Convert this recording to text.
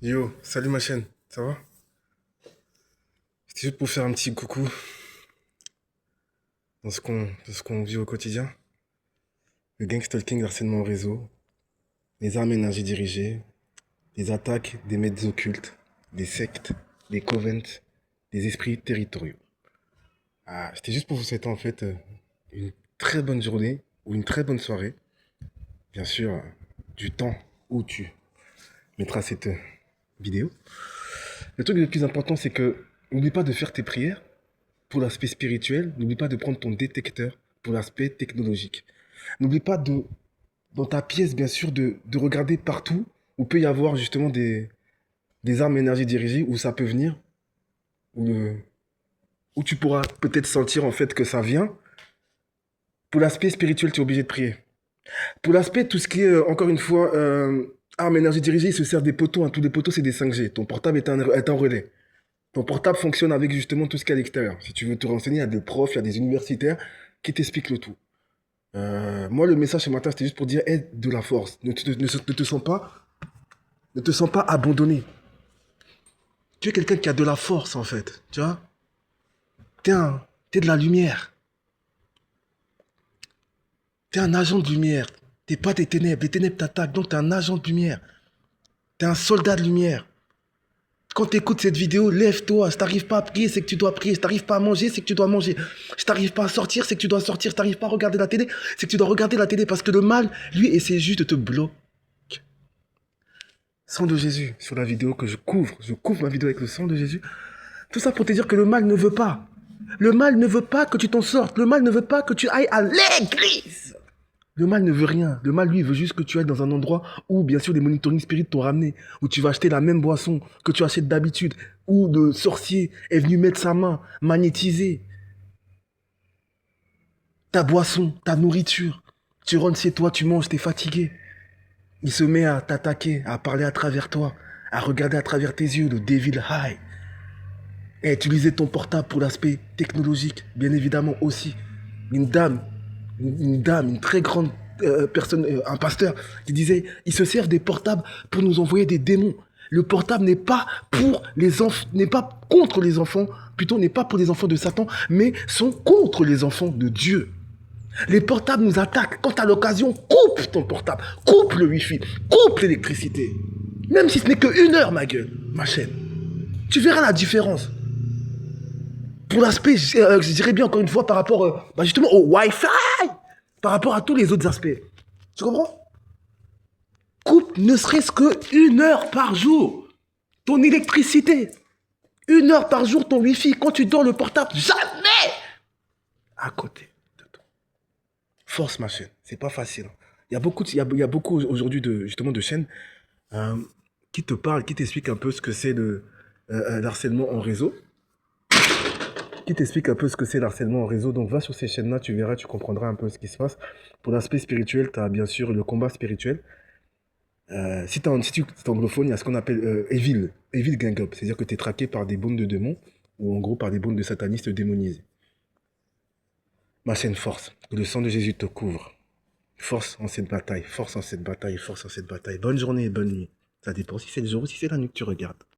Yo, salut ma chaîne, ça va? C'était juste pour faire un petit coucou dans ce qu'on vit au quotidien. Le gang stalking, le harcèlement au réseau, les armes énergie dirigées, les attaques des maîtres occultes, des sectes, des covens, des esprits territoriaux. C'était juste pour vous souhaiter en fait une très bonne journée ou une très bonne soirée. Bien sûr, du temps où tu mettras cette vidéo. Le truc le plus important, c'est que n'oublie pas de faire tes prières pour l'aspect spirituel, n'oublie pas de prendre ton détecteur pour l'aspect technologique. N'oublie pas dans ta pièce, bien sûr, de regarder partout où peut y avoir justement des armes énergie dirigées, où ça peut venir, où, où tu pourras peut-être sentir en fait que ça vient. Pour l'aspect spirituel, tu es obligé de prier. Pour l'aspect, tout ce qui est, encore une fois, armes énergie dirigée, il se sert des poteaux. Hein. Tous les poteaux, c'est des 5G. Ton portable est un relais. Ton portable fonctionne avec justement tout ce qu'il y a à l'extérieur. Si tu veux te renseigner, il y a des profs, il y a des universitaires qui t'expliquent le tout. Moi, le message ce matin, c'était juste pour dire aide de la force. Ne te sens pas abandonné. Tu es quelqu'un qui a de la force, en fait. Tu vois? T'es de la lumière. T'es un agent de lumière. T'es pas des ténèbres. Les ténèbres t'attaquent, donc t'es un agent de lumière. T'es un soldat de lumière. Quand tu écoutes cette vidéo, lève-toi. Si t'arrives pas à prier, c'est que tu dois prier. Si t'arrives pas à manger, c'est que tu dois manger. Si t'arrives pas à sortir, c'est que tu dois sortir. Si t'arrives pas à regarder la télé, c'est que tu dois regarder la télé. Parce que le mal, lui, essaie juste de te bloquer. Sang de Jésus sur la vidéo que je couvre ma vidéo avec le sang de Jésus. Tout ça pour te dire que le mal ne veut pas. Le mal ne veut pas que tu t'en sortes. Le mal ne veut pas que tu ailles à l'église. Le mal ne veut rien. Le mal, lui, il veut juste que tu ailles dans un endroit où, bien sûr, les monitoring spirits t'ont ramené, où tu vas acheter la même boisson que tu achètes d'habitude, où le sorcier est venu mettre sa main, magnétiser ta boisson, ta nourriture. Tu rentres chez toi, tu manges, t'es fatigué. Il se met à t'attaquer, à parler à travers toi, à regarder à travers tes yeux, le Devil High. Et utiliser ton portable pour l'aspect technologique, bien évidemment aussi. Une dame, une très grande personne, un pasteur, qui disait, ils se servent des portables pour nous envoyer des démons. Le portable n'est pas pour les enfants, n'est pas contre les enfants, plutôt n'est pas pour les enfants de Satan, mais sont contre les enfants de Dieu. Les portables nous attaquent. Quand tu as l'occasion, coupe ton portable, coupe le wifi, coupe l'électricité. Même si ce n'est que 1 heure, ma gueule, ma chaîne. Tu verras la différence. Pour l'aspect, je dirais bien encore une fois, par rapport justement au Wi-Fi, par rapport à tous les autres aspects. Tu comprends? Coupe ne serait-ce que 1 heure par jour. Ton électricité. 1 heure par jour, ton Wi-Fi. Quand tu dors le portable, jamais à côté de toi. Force ma chaîne. C'est pas facile. Il y a beaucoup aujourd'hui justement de chaînes euh, qui te parlent, qui t'expliquent un peu ce que c'est le harcèlement en réseau. Qui t'explique un peu ce que c'est l'harcèlement en réseau. Donc va sur ces chaînes-là, tu verras, tu comprendras un peu ce qui se passe. Pour l'aspect spirituel, tu as bien sûr le combat spirituel. Si tu es anglophone, il y a ce qu'on appelle Evil Gang Up. C'est-à-dire que tu es traqué par des bandes de démons, ou en gros par des bandes de satanistes démonisés. Ma chaîne force, que le sang de Jésus te couvre. Force en cette bataille, force en cette bataille, force en cette bataille. Bonne journée et bonne nuit. Ça dépend si c'est le jour ou si c'est la nuit que tu regardes.